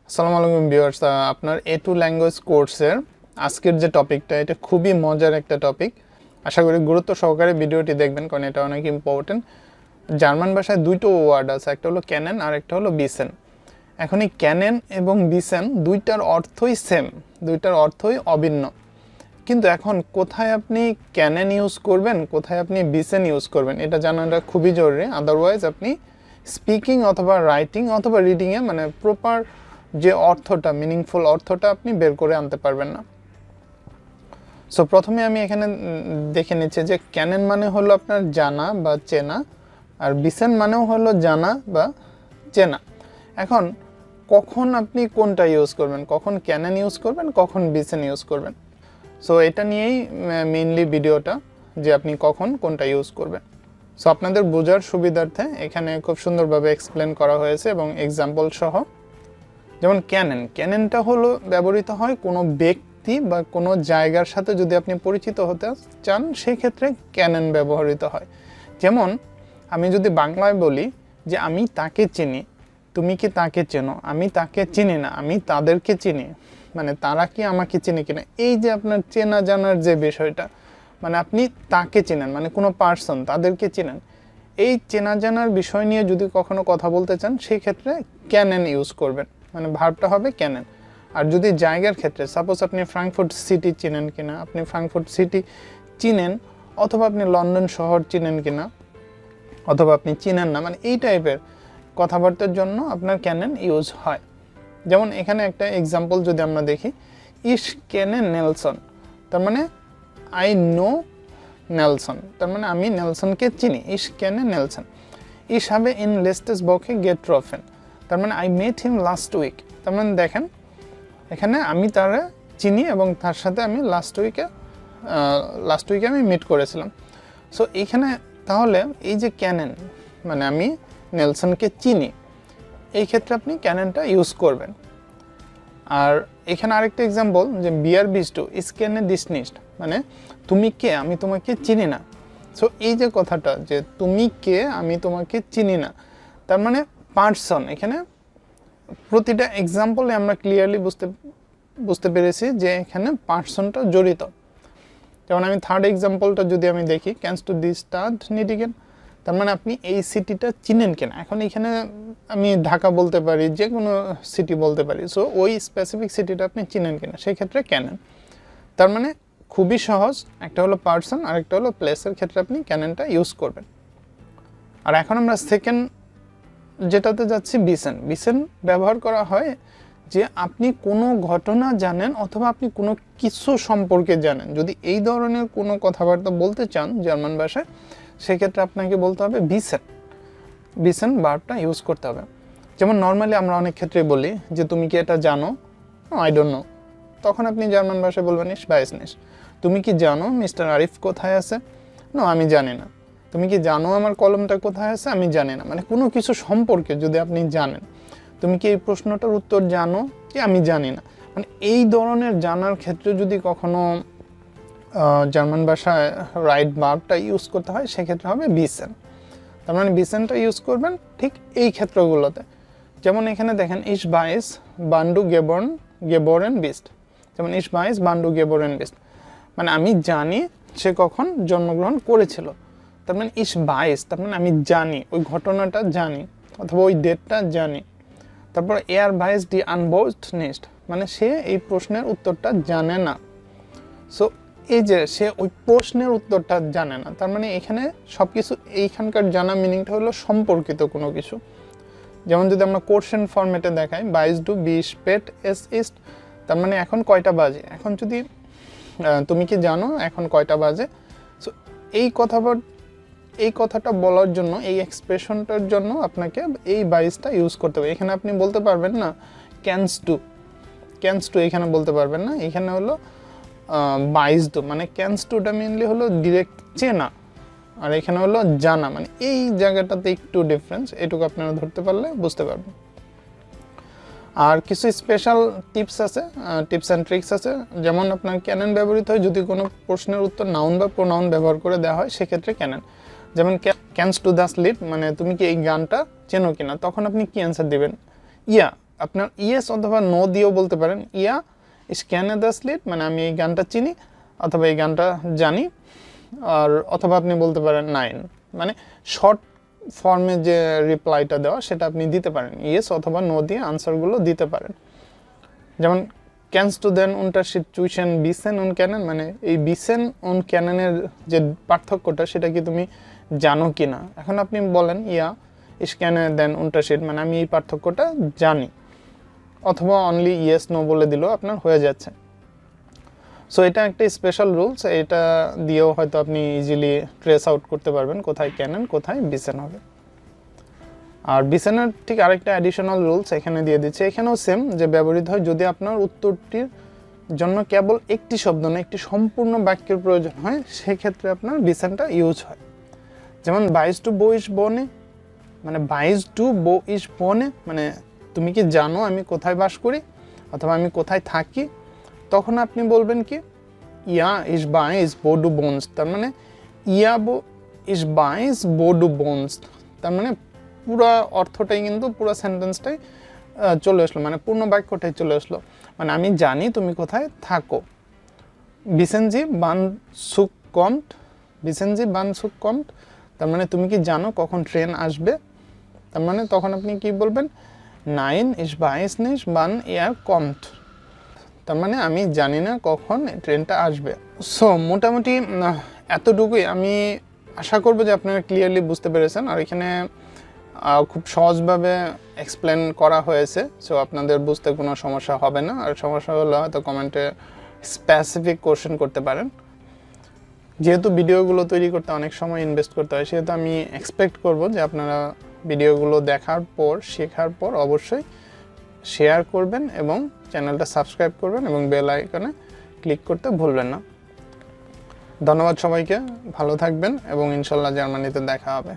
আসসালামু আলাইকুম ভিউয়ার্স, আপনার A2 ল্যাঙ্গুয়েজ কোর্সের আজকের যে টপিকটা এটা খুবই মজার একটা টপিক। আশা করি গুরুত্ব সহকারে ভিডিওটি দেখবেন, কারণ এটা অনেক ইম্পর্টেন্ট। জার্মান ভাষায় দুইটো ওয়ার্ড আছে, একটা হলো ক্যানেন আর একটা হলো বিসেন। এখন এই ক্যানেন এবং বিসেন দুইটার অর্থই সেম, দুইটার অর্থই অভিন্ন, কিন্তু এখন কোথায় আপনি ক্যানেন ইউজ করবেন, কোথায় আপনি বিসেন ইউজ করবেন এটা জানাটা খুবই জরুরি। আদারওয়াইজ আপনি স্পিকিং অথবা রাইটিং অথবা রিডিংয়ে মানে প্রপার যে অর্থটা, মিনিংফুল অর্থটা আপনি বের করে আনতে পারবেন না। সো প্রথমে আমি এখানে দেখে নিচ্ছি যে ক্যানেন মানে হলো আপনার জানা বা চেনা, আর বিসেন মানেও হলো জানা বা চেনা। এখন কখন আপনি কোনটা ইউজ করবেন, কখন ক্যানেন ইউজ করবেন, কখন বিসেন ইউজ করবেন, সো এটা নিয়েই মেইনলি ভিডিওটা, যে আপনি কখন কোনটা ইউজ করবেন। সো আপনাদের বোঝার সুবিধার্থে এখানে খুব সুন্দরভাবে এক্সপ্লেন করা হয়েছে এবং এক্সাম্পল সহ। যেমন ক্যানেনটা হলো ব্যবহৃত হয় কোনো ব্যক্তি বা কোনো জায়গার সাথে যদি আপনি পরিচিত হতে চান, সেই ক্ষেত্রে ক্যানেন ব্যবহৃত হয়। যেমন আমি যদি বাংলায় বলি যে আমি তাকে চিনি, তুমি কি তাকে চেনো, আমি তাকে চিনি না, আমি তাদেরকে চিনি, মানে তারা কি আমাকে চিনি কিনা, এই যে আপনার চেনা জানার যে বিষয়টা, মানে আপনি তাকে চিনেন, মানে কোনো পার্সন, তাদেরকে চিনেন, এই চেনা জানার বিষয় নিয়ে যদি কখনো কথা বলতে চান সেই ক্ষেত্রে ক্যানেন ইউজ করবেন, মানে ভার্বটা হবে ক্যানেন। আর যদি জায়গার ক্ষেত্রে, সাপোজ আপনি ফ্রাঙ্কফুর্ট সিটি চিনেন কিনা, আপনি ফ্রাঙ্কফুর্ট সিটি চিনেন, অথবা আপনি লন্ডন শহর চিনেন কিনা, অথবা আপনি চিনেন না, মানে এই টাইপের কথাবার্তার জন্য আপনার ক্যানেন ইউজ হয়। যেমন এখানে একটা এক্সাম্পল যদি আমরা দেখি, ইশ ক্যানে নেলসন, তার মানে আই নো নেলসন, তার মানে আমি নেলসনকে চিনি। ইশ ক্যানে নেলসন। ইশ habe in letztes Woche getroffen, তার মানে I met him last week. তার মানে দেখেন এখানে আমি তারা চিনি এবং তার সাথে আমি লাস্ট উইকে আমি মিট করেছিলাম। সো এইখানে তাহলে এই যে ক্যানেন, মানে আমি নেলসনকে চিনি, এই ক্ষেত্রে আপনি ক্যানেনটা ইউজ করবেন। আর এখানে আরেকটা এক্সাম্পল, যে বিয়ার বিস্টু ইস ক্যানে ডিসনিসড, মানে তুমি কে, আমি তোমাকে চিনি না। সো এই যে কথাটা, যে তুমি কে, আমি তোমাকে চিনি না, তার মানে পার্সন। এখানে প্রতিটা এক্সাম্পলে আমরা ক্লিয়ারলি বুঝতে পেরেছি যে এখানে পার্সনটা জড়িত। যেমন আমি থার্ড এক্সাম্পলটা যদি আমি দেখি, ক্যানস টু দি স্টাড নিডিগেন, তার মানে আপনি এই সিটিটা চিনেন কিনা। এখন এখানে আমি ঢাকা বলতে পারি, যে কোনো সিটি বলতে পারি, সো ওই স্পেসিফিক সিটিটা আপনি চিনেন কিনা, সেই ক্ষেত্রে ক্যানেন। তার মানে খুবই সহজ, একটা হলো পার্সন আর একটা হলো প্লেসের ক্ষেত্রে আপনি ক্যানেনটা ইউজ করবেন। আর এখন আমরা সেকেন্ড যেটাতে যাচ্ছি, বিসেন ব্যবহার করা হয় যে আপনি কোনো ঘটনা জানেন অথবা আপনি কোনো কিছু সম্পর্কে জানেন, যদি এই ধরনের কোনো কথাবার্তা বলতে চান জার্মান ভাষায়, সেক্ষেত্রে আপনাকে বলতে হবে বিসেন ভার্বটা ইউজ করতে হবে। যেমন নর্মালি আমরা অনেক ক্ষেত্রে বলি যে তুমি কি এটা জানো, আই ডোন্ট নো, তখন আপনি জার্মান ভাষায় বলবেন ইশ বাইস নিশ। তুমি কি জানো মিস্টার আরিফ কোথায় আছে, নো আমি জানি না। তুমি কি জানো আমার কলমটা কোথায় আছে, আমি জানি না। মানে কোনো কিছু সম্পর্কে যদি আপনি জানেন, তুমি কি এই প্রশ্নটার উত্তর জানো, কি আমি জানি না, মানে এই ধরনের জানার ক্ষেত্রে যদি কখনো জার্মান ভাষায় রাইট ভার্বটা ইউজ করতে হয়, সেক্ষেত্রে হবে বিসেন। তার মানে বিসেনটা ইউজ করবেন ঠিক এই ক্ষেত্রগুলোতে। যেমন এখানে দেখেন, ইশ বাইস বান্ডু গেবরেন বিস্ট, যেমন ইশ বাইস বান্ডু গেবরেন বিস্ট, মানে আমি জানি সে কখন জন্মগ্রহণ করেছিল। তার মানে ইশ বাইস, তার মানে আমি জানি, ওই ঘটনাটা জানি অথবা ওই ডেটটা জানি। তারপর এয়ার ভাইস ডি আনবোস্ট নেক্সট, মানে সে এই প্রশ্নের উত্তরটা জানে না। সো এই যে সে ওই প্রশ্নের উত্তরটা জানে না, তার মানে এখানে সব কিছু, এইখানকার জানা মিনিংটা হলো সম্পর্কিত কোনো কিছু। যেমন যদি আমরা কোশ্চেন ফরম্যাটে দেখাই, বাইশ ডু বিশ পেট এস ইস্ট, তার মানে এখন কয়টা বাজে। এখন যদি তুমি কি জানো এখন কয়টা বাজে, সো এই কথাটা বলার জন্য, এই এক্সপ্রেশনটার জন্য আপনাকে এই বাইসটা ইউজ করতে হবে। এখানে আপনি বলতে পারবেন না ক্যানস টু এখানে বলতে পারবেন না, এখানে হলো বাইস ডু, মানে ক্যানস টুটা মেনলি হলো ডিরেক্ট চেনা, আর এখানে হলো জানা, মানে এই জায়গাটাতে একটু ডিফারেন্স, এটুকু আপনারা ধরতে পারলে বুঝতে পারবেন। আর কিছু স্পেশাল টিপস অ্যান্ড ট্রিক্স আছে। যেমন আপনার ক্যানেন ব্যবহৃত হয় যদি কোনো প্রশ্নের উত্তর নাউন বা প্রোনাউন ব্যবহার করে দেওয়া হয়, সেক্ষেত্রে ক্যানেন। যেমন ক্যানস টু দ্য স্লিট, মানে তুমি কি এই গানটা চেনো কিনা, তখন আপনি কি অ্যান্সার দিবেন, ইয়া আপনার ইয়েস অথবা নো দিয়েও বলতে পারেন। ইয়া ইস ক্যান দ্যাস লিড, মানে আমি এই গানটা চিনি অথবা এই গানটা জানি, আর অথবা আপনি বলতে পারেন 9, মানে শর্ট ফর্মে যে রিপ্লাইটা দেওয়া সেটা আপনি দিতে পারেন। ইয়েস অথবা নো দিয়ে আনসারগুলো দিতে পারেন। যেমন ক্যানস্ট টু দেন unterschied zwischen বিসেন und ক্যানন, মানে এই বিসেন und ক্যাননের যে পার্থক্যটা সেটা কি তুমি জানো কি না। এখন আপনি বলেন ইয়া ইস ক্যানে দেন unterschied, মানে আমি এই পার্থক্যটা জানি, অথবা অনলি ইয়েস নো বলে দিলেও আপনার হয়ে যাচ্ছে। সো এটা একটা স্পেশাল রুলস, এটা দিয়েও হয়তো আপনি ইজিলি ট্রেস আউট করতে পারবেন কোথায় ক্যানন কোথায় বিসেন হবে। আর বিসেনের ঠিক আরেকটা অ্যাডিশনাল রুলস এখানে দিয়ে দিচ্ছে, এখানেও সেম, যে ব্যবহৃত হয় যদি আপনার উত্তরটির জন্য কেবল একটি শব্দ না একটি সম্পূর্ণ বাক্যের প্রয়োজন হয়, সেক্ষেত্রে আপনার বিসেনটা ইউজ হয়। যেমন 22 টু বো ইস বনে, মানে 22 টু বো ইস বনে, মানে তুমি কি জানো আমি কোথায় বাস করি অথবা আমি কোথায় থাকি, তখন আপনি বলবেন কি ইয়া ইস 22 বো ডু বোনস, তার মানে ইয়া বো ইস 22 বো ডু বোনস, তার মানে পুরো অর্থটাই কিন্তু পুরো সেন্টেন্সটাই চলে আসলো, মানে পূর্ণ বাক্যটাই চলে আসলো, মানে আমি জানি তুমি কোথায় থাকো। বিসেনজি বান সুক কমট, বিসেনজি বান সুক কমট, তার মানে তুমি কি জানো কখন ট্রেন আসবে, তার মানে তখন আপনি কি বলবেন 9 ইস 22 নিস বান এয়ার কমট, তার মানে আমি জানি না কখন ট্রেনটা আসবে। সো মোটামুটি এতটুকুই, আমি আশা করব যে আপনারা ক্লিয়ারলি বুঝতে পেরেছেন। আর এখানে খুব সহজভাবে এক্সপ্লেন করা হয়েছে, সো আপনাদের বুঝতে কোনো সমস্যা হবে না। আর সমস্যা হলে হয়তো কমেন্টে স্পেসিফিক কোশ্চেন করতে পারেন। যেহেতু ভিডিওগুলো তৈরি করতে অনেক সময় ইনভেস্ট করতে হয়, সেহেতু আমি এক্সপেক্ট করব যে আপনারা ভিডিওগুলো দেখার পর শেখার পর অবশ্যই শেয়ার করবেন এবং চ্যানেলটা সাবস্ক্রাইব করবেন এবং বেল আইকনে ক্লিক করতে ভুলবেন না। ধন্যবাদ সবাইকে, ভালো থাকবেন এবং ইনশাল্লাহ জার্মানিতে দেখা হবে।